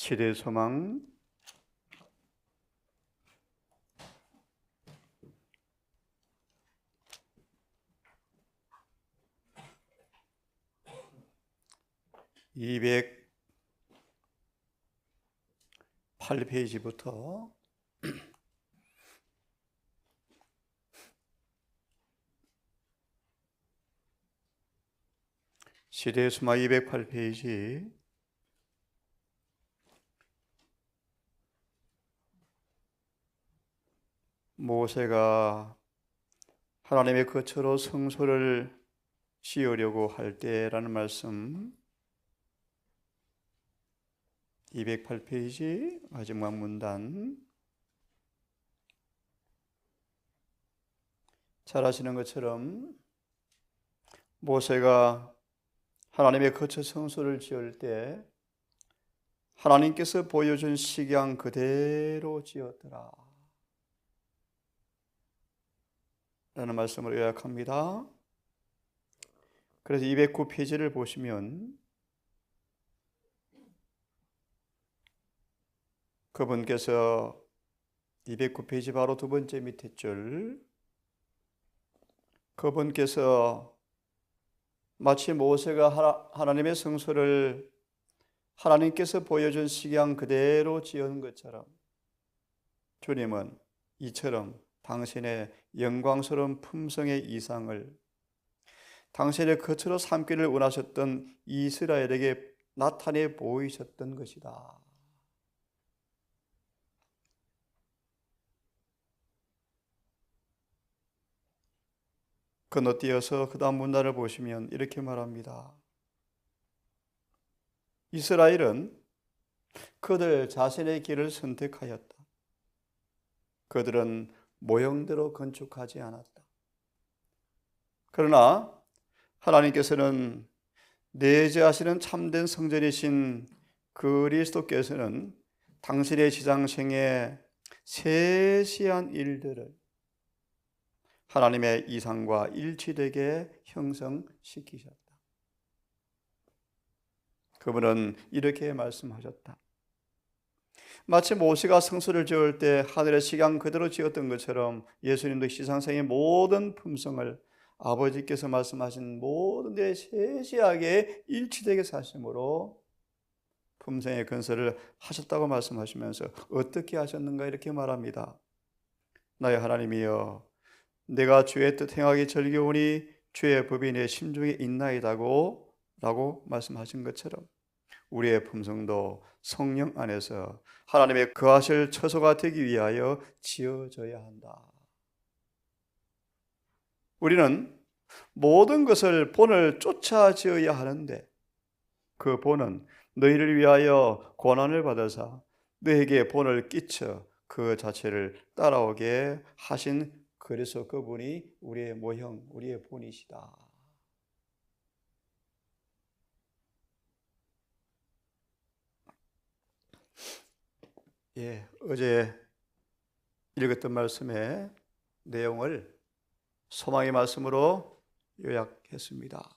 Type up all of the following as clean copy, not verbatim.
시대의 소망 208페이지부터 시대의 소망 208페이지 모세가 하나님의 거처로 성소를 지으려고 할 때라는 말씀 208페이지 마지막 문단 잘 아시는 것처럼 모세가 하나님의 거처 성소를 지을 때 하나님께서 보여준 식양 그대로 지었더라 라는 말씀을 요약합니다. 그래서 209페이지를 보시면 그분께서 209페이지 바로 두 번째 밑에 줄 그분께서 마치 모세가 하나님의 성소를 하나님께서 보여준 식양 그대로 지은 것처럼 주님은 이처럼 당신의 영광스러운 품성의 이상을 당신의 거처로 삼기를 원하셨던 이스라엘에게 나타내 보이셨던 것이다. 건너뛰어서 그 다음 문단을 보시면 이렇게 말합니다. 이스라엘은 그들 자신의 길을 선택하였다. 그들은 모형대로 건축하지 않았다. 그러나 하나님께서는 내재하시는 참된 성전이신 그리스도께서는 당신의 지장생에 세시한 일들을 하나님의 이상과 일치되게 형성시키셨다. 그분은 이렇게 말씀하셨다. 마치 모세가 성소를 지을 때 하늘의 식양 그대로 지었던 것처럼 예수님도 지상생의 모든 품성을 아버지께서 말씀하신 모든 데 세시하게 일치되게 사심으로 품성의 건설을 하셨다고 말씀하시면서 어떻게 하셨는가 이렇게 말합니다. 나의 하나님이여 내가 주의 뜻 행하기 절개오니 주의 법이 내 심중에 있나이다고 라고 말씀하신 것처럼 우리의 품성도 성령 안에서 하나님의 거하실 처소가 되기 위하여 지어져야 한다. 우리는 모든 것을 본을 쫓아 지어야 하는데 그 본은 너희를 위하여 고난을 받으사 너에게 본을 끼쳐 그 자체를 따라오게 하신 그래서 그분이 우리의 모형, 우리의 본이시다. 어제 읽었던 말씀의 내용을 소망의 말씀으로 요약했습니다.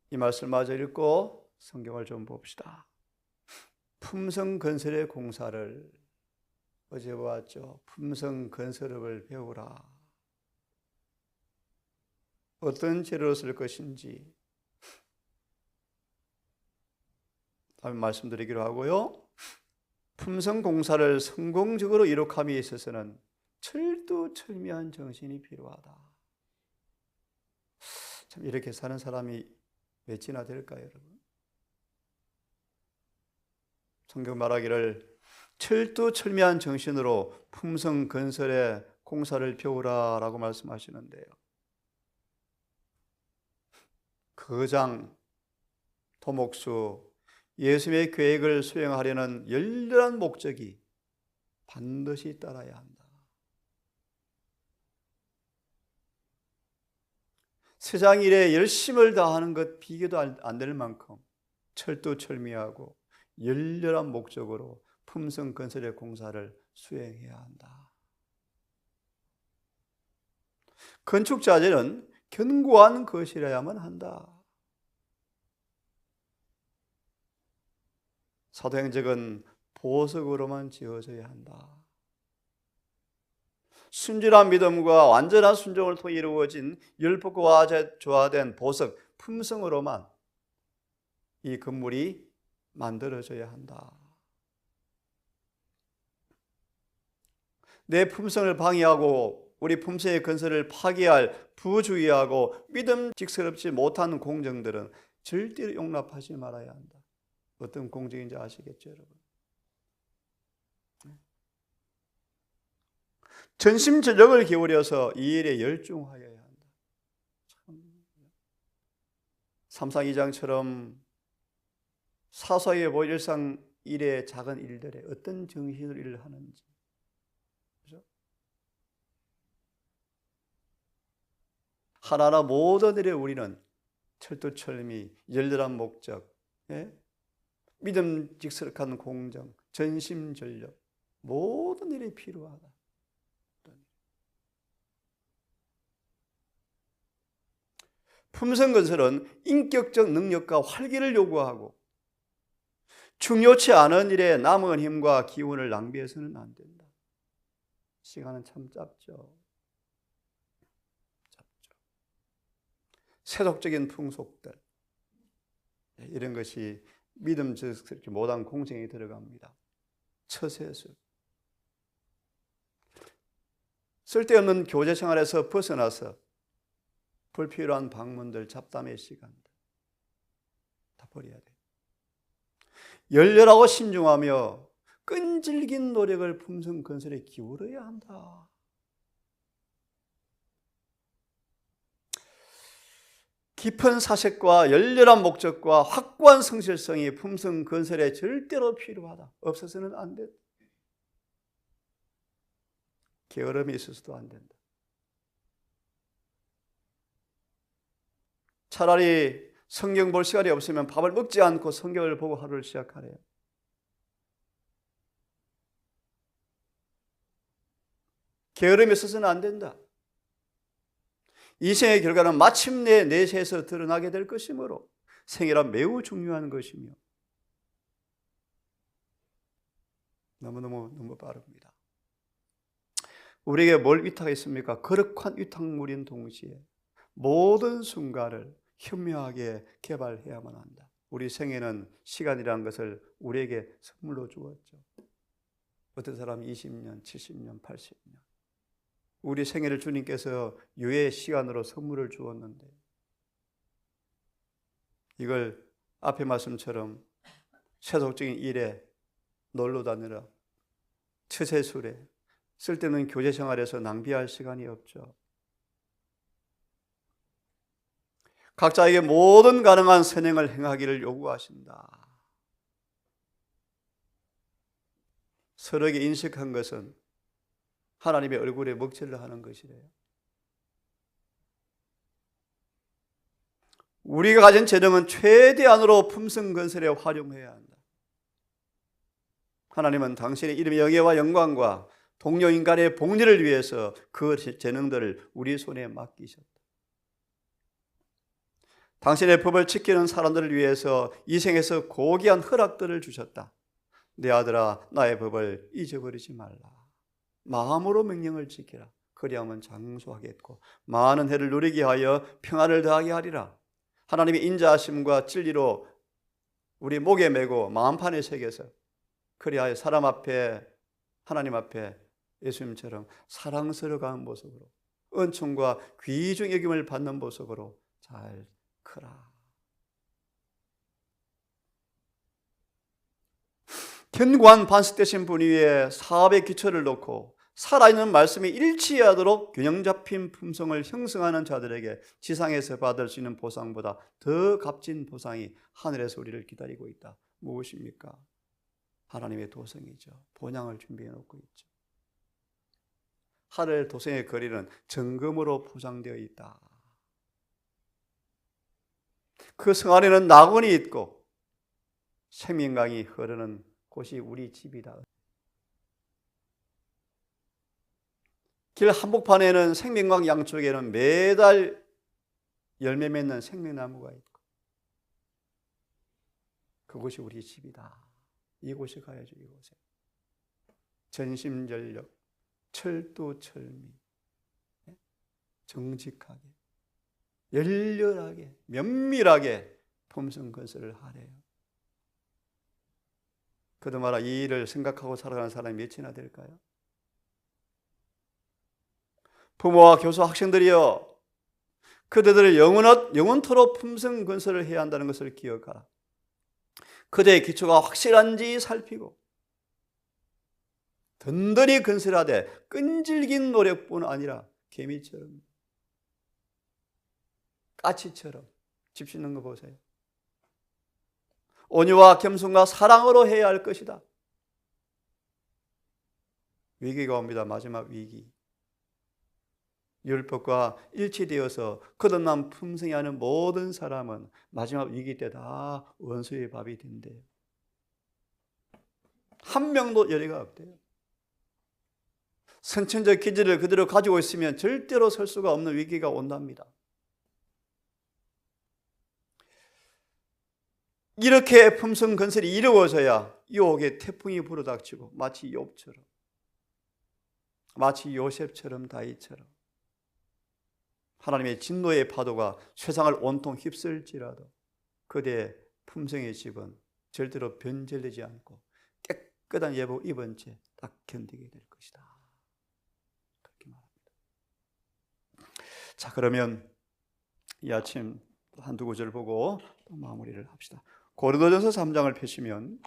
이 말씀 마저 읽고 성경을 좀 봅시다. 품성 건설의 공사를 어제 보았죠. 품성 건설업을 배우라. 어떤 재료로 쓸 것인지 다음에 말씀드리기로 하고요. 품성 공사를 성공적으로 이룩함에 있어서는 철두철미한 정신이 필요하다. 참 이렇게 사는 사람이 몇이나 될까요, 여러분? 성경 말하기를 철두철미한 정신으로 품성 건설의 공사를 배우라 라고 말씀하시는데요. 거장, 토목수, 예수님의 계획을 수행하려는 열렬한 목적이 반드시 따라야 한다. 세상 일에 열심을 다하는 것 비교도 안 될 만큼 철두철미하고 열렬한 목적으로 품성 건설의 공사를 수행해야 한다. 건축자재는 견고한 것이라야만 한다. 사도행적은 보석으로만 지어져야 한다. 순진한 믿음과 완전한 순종을 통해 이루어진 율법과 조화된 보석, 품성으로만 이 건물이 만들어져야 한다. 내 품성을 방해하고 우리 품성의 건설을 파괴할 부주의하고 믿음직스럽지 못한 공정들은 절대로 용납하지 말아야 한다. 어떤 공정인지 아시겠죠, 여러분? 전심전력을 기울여서 이 일에 열중하여야 한다. 참. 3상 2장처럼 사소하게 보일 일상 일의 작은 일들에 어떤 정신으로 일을 하는지, 그죠? 하나하나 모든 일에 우리는 철두철미, 열렬한 목적, 믿음직스럽한 공정, 전심전력, 모든 일이 필요하다. 품성건설은 인격적 능력과 활기를 요구하고 중요치 않은 일에 남은 힘과 기운을 낭비해서는 안 된다. 시간은 참 짧죠. 세속적인 풍속들, 이런 것이 믿음직스럽지 못한 공생에 들어갑니다. 처세술, 쓸데없는 교제 생활에서 벗어나서 불필요한 방문들, 잡담의 시간들 다 버려야 돼. 열렬하고 신중하며 끈질긴 노력을 품성 건설에 기울여야 한다. 깊은 사색과 열렬한 목적과 확고한 성실성이 품성 건설에 절대로 필요하다. 없어서는 안 된다. 게으름이 있어서도 안 된다. 차라리 성경 볼 시간이 없으면 밥을 먹지 않고 성경을 보고 하루를 시작하래요. 게으름이 있어서는 안 된다. 이 생의 결과는 마침내 내세에서 드러나게 될 것이므로 생애란 매우 중요한 것이며 너무 빠릅니다. 우리에게 뭘 위탁했습니까? 거룩한 위탁물인 동시에 모든 순간을 현명하게 개발해야만 한다. 우리 생애는 시간이라는 것을 우리에게 선물로 주었죠. 어떤 사람은 20년, 70년, 80년. 우리 생애를 주님께서 유예 시간으로 선물을 주었는데 이걸 앞의 말씀처럼 세속적인 일에 놀러 다니라, 처세술에, 쓸데없는 교제 생활에서 낭비할 시간이 없죠. 각자에게 모든 가능한 선행을 행하기를 요구하신다. 서로에게 인식한 것은 하나님의 얼굴에 먹칠을 하는 것이래요. 우리가 가진 재능은 최대한으로 품성 건설에 활용해야 한다. 하나님은 당신의 이름의 영예와 영광과 동료 인간의 복리를 위해서 그 재능들을 우리 손에 맡기셨다. 당신의 법을 지키는 사람들을 위해서 이 생에서 고귀한 허락들을 주셨다. 내 아들아, 나의 법을 잊어버리지 말라. 마음으로 명령을 지키라. 그리하면 장수하겠고 많은 해를 누리게 하여 평안을 더하게 하리라. 하나님의 인자하심과 진리로 우리 목에 메고 마음판에 새겨서 그리하여 사람 앞에, 하나님 앞에 예수님처럼 사랑스러워가는 모습으로 은총과 귀중 여김을 받는 모습으로 잘 크라. 견고한 반석 되신 분 위에 사업의 기초를 놓고 살아있는 말씀이 일치하도록 균형 잡힌 품성을 형성하는 자들에게 지상에서 받을 수 있는 보상보다 더 값진 보상이 하늘에서 우리를 기다리고 있다. 무엇입니까? 하나님의 도성이죠. 본향을 준비해 놓고 있죠. 하늘 도성의 거리는 정금으로 포장되어 있다. 그 성 안에는 낙원이 있고 생명강이 흐르는 곳이 우리 집이다. 길 한복판에는 생명강 양쪽에는 매달 열매 맺는 생명나무가 있고 그곳이 우리 집이다. 이곳에 가야죠. 이곳에 전심전력, 철두철미, 정직하게, 열렬하게, 면밀하게 품성 건설을 하래요. 그동안 이 일을 생각하고 살아가는 사람이 몇이나 될까요? 부모와 교수, 학생들이여, 그대들의 영원토록 품성 건설을 해야 한다는 것을 기억하라. 그대의 기초가 확실한지 살피고 든든히 건설하되 끈질긴 노력뿐 아니라 개미처럼, 까치처럼 집 짓는 거 보세요. 온유와 겸손과 사랑으로 해야 할 것이다. 위기가 옵니다. 마지막 위기. 율법과 일치되어서 거듭난 품성이 하는 모든 사람은 마지막 위기 때 다 원수의 밥이 된대요. 한 명도 여리가 없대요. 선천적 기질을 그대로 가지고 있으면 절대로 설 수가 없는 위기가 온답니다. 이렇게 품성 건설이 이루어져야 유혹의 태풍이 불어닥치고 마치 욥처럼, 마치 요셉처럼, 다윗처럼 하나님의 진노의 파도가 세상을 온통 휩쓸지라도 그대의 품성의 집은 절대로 변절되지 않고 깨끗한 예복 입은 채 딱 견디게 될 것이다. 그렇게 말합니다. 자, 그러면 이 아침 한두 구절 보고 또 마무리를 합시다. 고린도전서 3장을 펴시면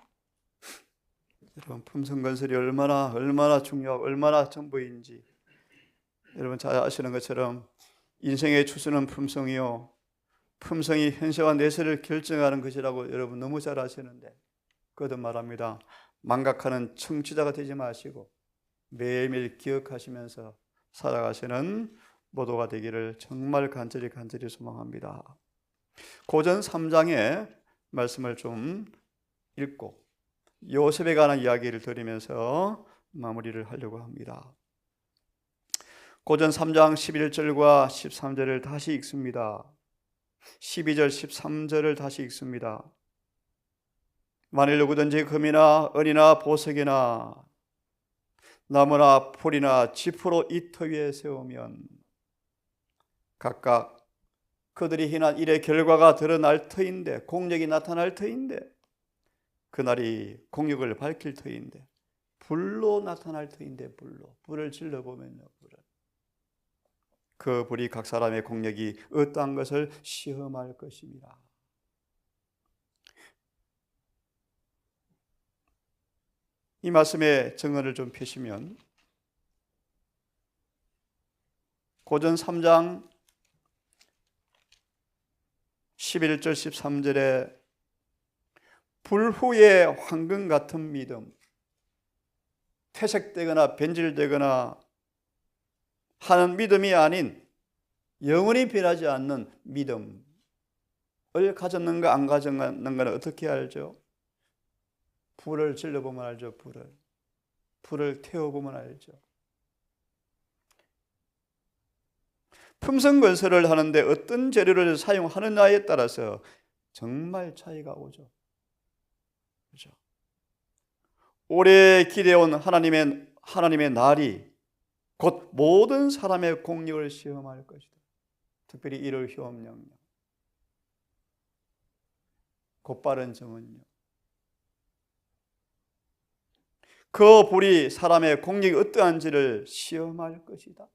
여러분 품성 건설이 얼마나 중요하고 얼마나 전부인지 여러분 잘 아시는 것처럼 인생의 추수는 품성이요, 품성이 현세와 내세를 결정하는 것이라고 여러분 너무 잘 아시는데 거듭 말합니다. 망각하는 청취자가 되지 마시고 매일매일 기억하시면서 살아가시는 모두가 되기를 정말 간절히 소망합니다. 고전 3장의 말씀을 좀 읽고 요셉에 관한 이야기를 드리면서 마무리를 하려고 합니다. 고전 3장 11절과 13절을 다시 읽습니다. 12절, 13절을 다시 읽습니다. 만일 누구든지 금이나 은이나 보석이나 나무나 풀이나 지푸로 이 터 위에 세우면 각각 그들이 행한 일의 결과가 드러날 터인데, 공력이 나타날 터인데, 그날이 공력을 밝힐 터인데, 불로 나타날 터인데, 불을 질러보면요, 그 불이 각 사람의 공력이 어떠한 것을 시험할 것입니다. 이 말씀의 정언을 좀 펴시면 고전 3장 11절 13절에 불 후에 황금 같은 믿음, 퇴색되거나 변질되거나 하는 믿음이 아닌 영원히 변하지 않는 믿음을 가졌는가 안 가졌는가는 어떻게 알죠? 불을 질러보면 알죠. 불을 태워보면 알죠. 품성 건설을 하는데 어떤 재료를 사용하느냐에 따라서 정말 차이가 오죠. 그렇죠? 오래 기대온 하나님의 날이 곧 모든 사람의 공력을 시험할 것이다. 특별히 이를 효험령력, 곧바른 정언력. 그 불이 사람의 공력이 어떠한지를 시험할 것이다.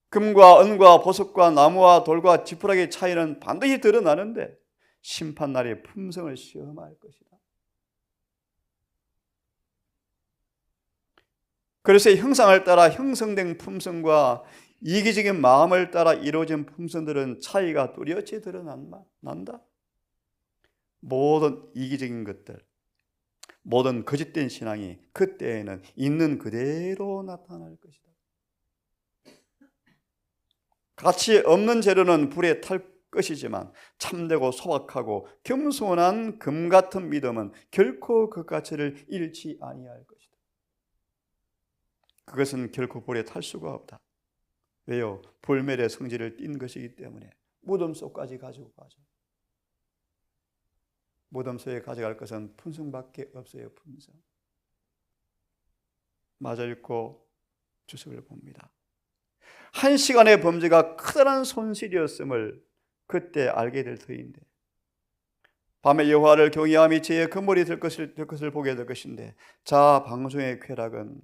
금과 은과 보석과 나무와 돌과 지푸라기의 차이는 반드시 드러나는데 심판날의 품성을 시험할 것이다. 그래서 형상을 따라 형성된 품성과 이기적인 마음을 따라 이루어진 품성들은 차이가 뚜렷이 드러난다. 모든 이기적인 것들, 모든 거짓된 신앙이 그때에는 있는 그대로 나타날 것이다. 가치 없는 재료는 불에 탈 것이지만 참되고 소박하고 겸손한 금 같은 믿음은 결코 그 가치를 잃지 아니할 것이다. 그것은 결코 불에 탈 수가 없다. 왜요? 불멸의 성질을 띤 것이기 때문에. 무덤 속까지 가지고 가죠. 무덤 속에 가져갈 것은 품성밖에 없어요. 품성. 마저 읽고 주석을 봅니다. 1시간의 범죄가 커다란 손실이었음을 그때 알게 될 터인데, 밤에 여호와를 경외함이 죄의 근본이 될 것을 보게 될 것인데, 자 방종의 쾌락은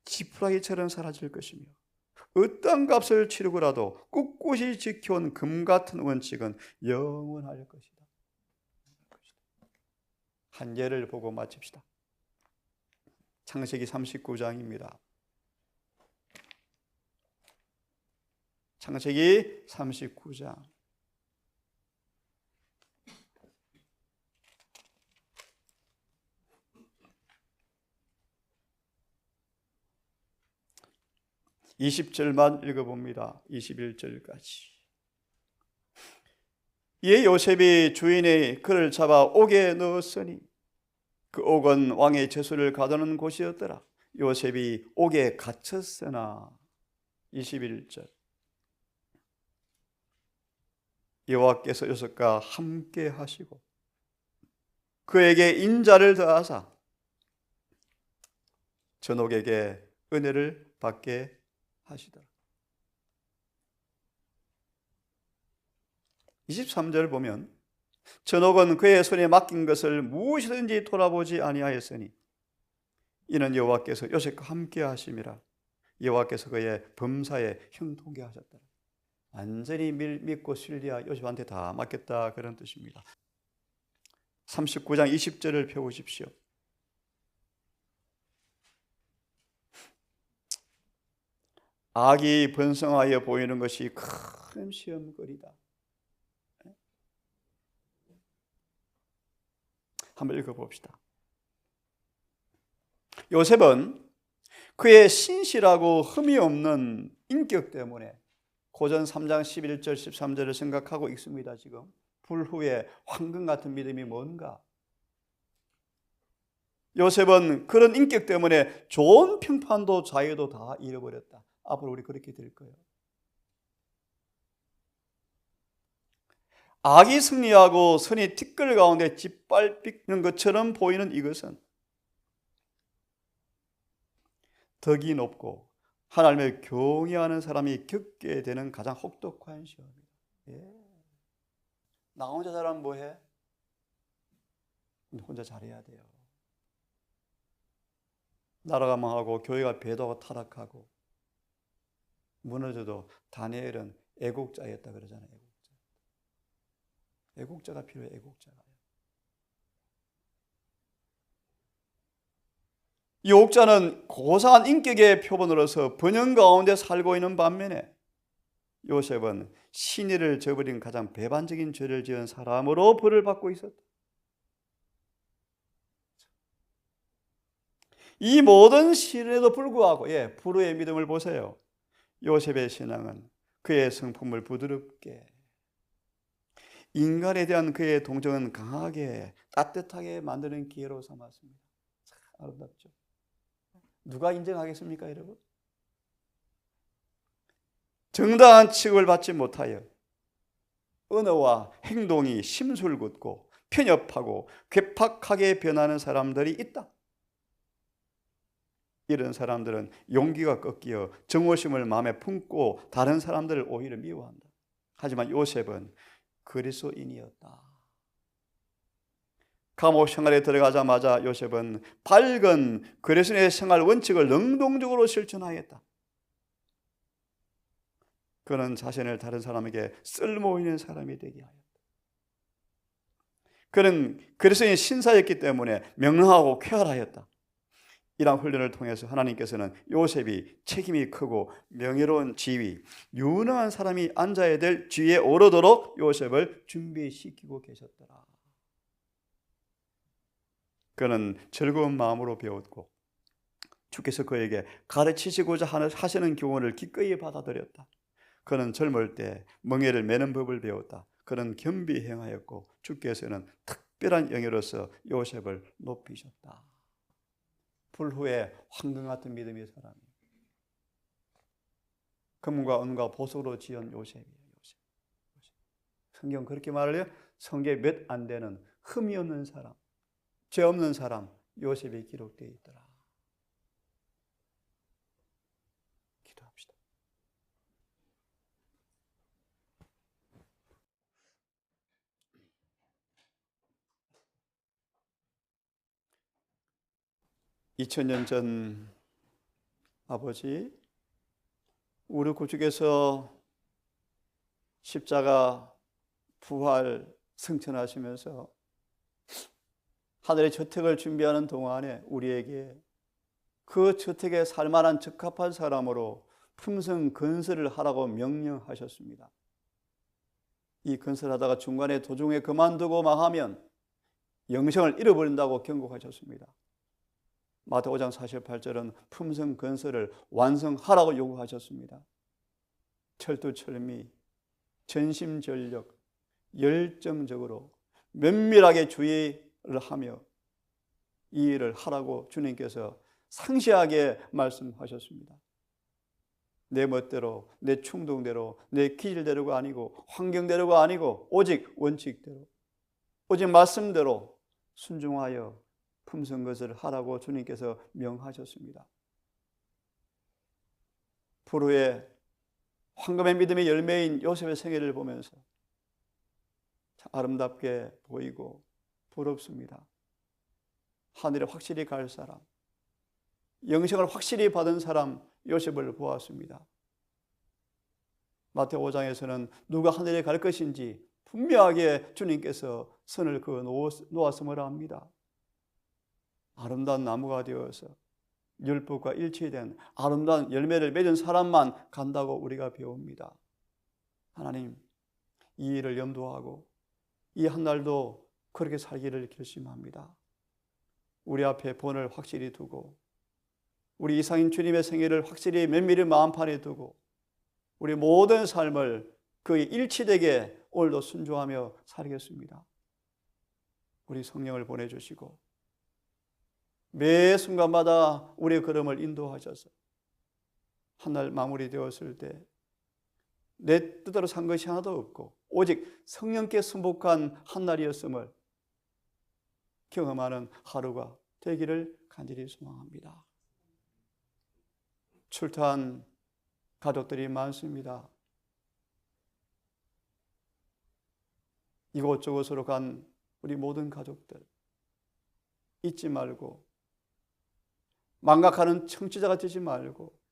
지푸라기처럼 사라질 것이며 어떤 값을 치르고라도 꿋꿋이 지켜온 금 같은 원칙은 영원할 것이다. 한 예를 보고 마칩시다. 창세기 39장입니다. 창세기 39장. (20절만) 읽어봅니다. 21절까지. 이에 요셉이 주인의 그를 잡아 옥에 넣었으니 그 옥은 왕의 제수를 가두는 곳이었더라. 요셉이 옥에 갇혔으나 21절. 여호와께서 요셉과 함께 하시고 그에게 인자를 더하사 전옥에게 은혜를 받게 하시더라. 23절 보면 전옥은 그의 손에 맡긴 것을 무엇이든지 돌아보지 아니하였으니 이는 여호와께서 요셉과 함께 하심이라. 여호와께서 그의 범사에 형통케 하셨더라. 완전히 믿고 신뢰하 요셉한테 다 맡겼다, 그런 뜻입니다. 39장 20절을 펴보십시오. 악이 번성하여 보이는 것이 큰 시험거리다. 한번 읽어봅시다. 요셉은 그의 신실하고 흠이 없는 인격 때문에 고전 3장 11절 13절을 생각하고 있습니다. 지금 불후의 황금 같은 믿음이 뭔가. 요셉은 그런 인격 때문에 좋은 평판도 자유도 다 잃어버렸다. 앞으로 우리 그렇게 될 거예요. 악이 승리하고 선이 티끌 가운데 짓밟히는 것처럼 보이는 이것은 덕이 높고 하나님을 경외하는 사람이 겪게 되는 가장 혹독한 시험입니다. 나 혼자 잘하면 뭐해? 혼자 잘해야 돼요. 나라가 망하고 교회가 배도하고 타락하고 무너져도 다니엘은 애국자였다 그러잖아요. 애국자가 필요해. 애국자가. 이 옥자는 고상한 인격의 표본으로서 번영 가운데 살고 있는 반면에 요셉은 신의를 저버린 가장 배반적인 죄를 지은 사람으로 벌을 받고 있었다. 이 모든 시련에도 불구하고 불후의 믿음을 보세요. 요셉의 신앙은 그의 성품을 부드럽게, 인간에 대한 그의 동정은 강하게 따뜻하게 만드는 기회로 삼았습니다. 참 아름답죠. 누가 인정하겠습니까, 여러분? 정당한 취급을 받지 못하여 언어와 행동이 심술궂고 편협하고 괴팍하게 변하는 사람들이 있다. 이런 사람들은 용기가 꺾여 정오심을 마음에 품고 다른 사람들을 오히려 미워한다. 하지만 요셉은 그리스도인이었다. 감옥 생활에 들어가자마자 요셉은 밝은 그리스도의 생활 원칙을 능동적으로 실천하였다. 그는 자신을 다른 사람에게 쓸모 있는 사람이 되게 하였다. 그는 그리스도의 신사였기 때문에 명랑하고 쾌활하였다. 이러한 훈련을 통해서 하나님께서는 요셉이 책임이 크고 명예로운 지위, 유능한 사람이 앉아야 될 지위에 오르도록 요셉을 준비시키고 계셨더라. 그는 즐거운 마음으로 배웠고 주께서 그에게 가르치시고자 하시는 교훈을 기꺼이 받아들였다. 그는 젊을 때 멍에를 매는 법을 배웠다. 그는 겸비 행하였고 주께서는 특별한 영예로서 요셉을 높이셨다. 불후에 황금 같은 믿음의 사람이에요. 금과 은과 보석으로 지은 요셉이에요. 요셉. 성경 그렇게 말을 해요. 성경에 몇 안 되는 흠이 없는 사람, 죄 없는 사람 요셉이 기록되어 있더라. 기도합시다. (2000년) 전 아버지, 우리 구주께서 십자가 부활 승천하시면서 하늘의 저택을 준비하는 동안에 우리에게 그 저택에 살만한 적합한 사람으로 품성 건설을 하라고 명령하셨습니다. 이 건설하다가 중간에 도중에 그만두고 망하면 영생을 잃어버린다고 경고하셨습니다. 마태복음 5장 48절은 품성 건설을 완성하라고 요구하셨습니다. 철두철미, 전심전력, 열정적으로 면밀하게 주의를 하며 이 일을 하라고 주님께서 상세하게 말씀하셨습니다. 내 멋대로, 내 충동대로, 내 기질대로가 아니고 환경대로가 아니고 오직 원칙대로, 오직 말씀대로 순종하여 품성 것을 하라고 주님께서 명하셨습니다. 불후에 황금의 믿음의 열매인 요셉의 생애를 보면서 참 아름답게 보이고 부럽습니다. 하늘에 확실히 갈 사람, 영생을 확실히 받은 사람 요셉을 보았습니다. 마태복음 5장에서는 누가 하늘에 갈 것인지 분명하게 주님께서 선을 그어 놓았음을 압니다. 아름다운 나무가 되어서 율법과 일치된 아름다운 열매를 맺은 사람만 간다고 우리가 배웁니다. 하나님, 이 일을 염두하고 이 한날도 그렇게 살기를 결심합니다. 우리 앞에 본을 확실히 두고 우리 이상인 주님의 생애를 확실히 면밀히 마음판에 두고 우리 모든 삶을 그의 일치되게 오늘도 순종하며 살겠습니다. 우리 성령을 보내주시고 매 순간마다 우리의 걸음을 인도하셔서 한날 마무리되었을 때 내 뜻대로 산 것이 하나도 없고 오직 성령께 순복한 한날이었음을 경험하는 하루가 되기를 간절히 소망합니다. 출타한 가족들이 많습니다. 이곳저곳으로 간 우리 모든 가족들 잊지 말고 망각하는 청취자가 되지 말고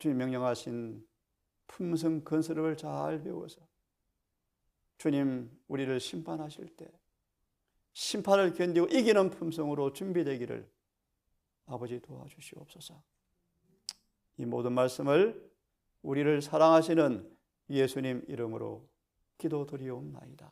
주님 명령하신 품성 건설을 잘 배워서 주님 우리를 심판하실 때 심판을 견디고 이기는 품성으로 준비되기를 아버지 도와주시옵소서. 이 모든 말씀을 우리를 사랑하시는 예수님 이름으로 기도드리옵나이다.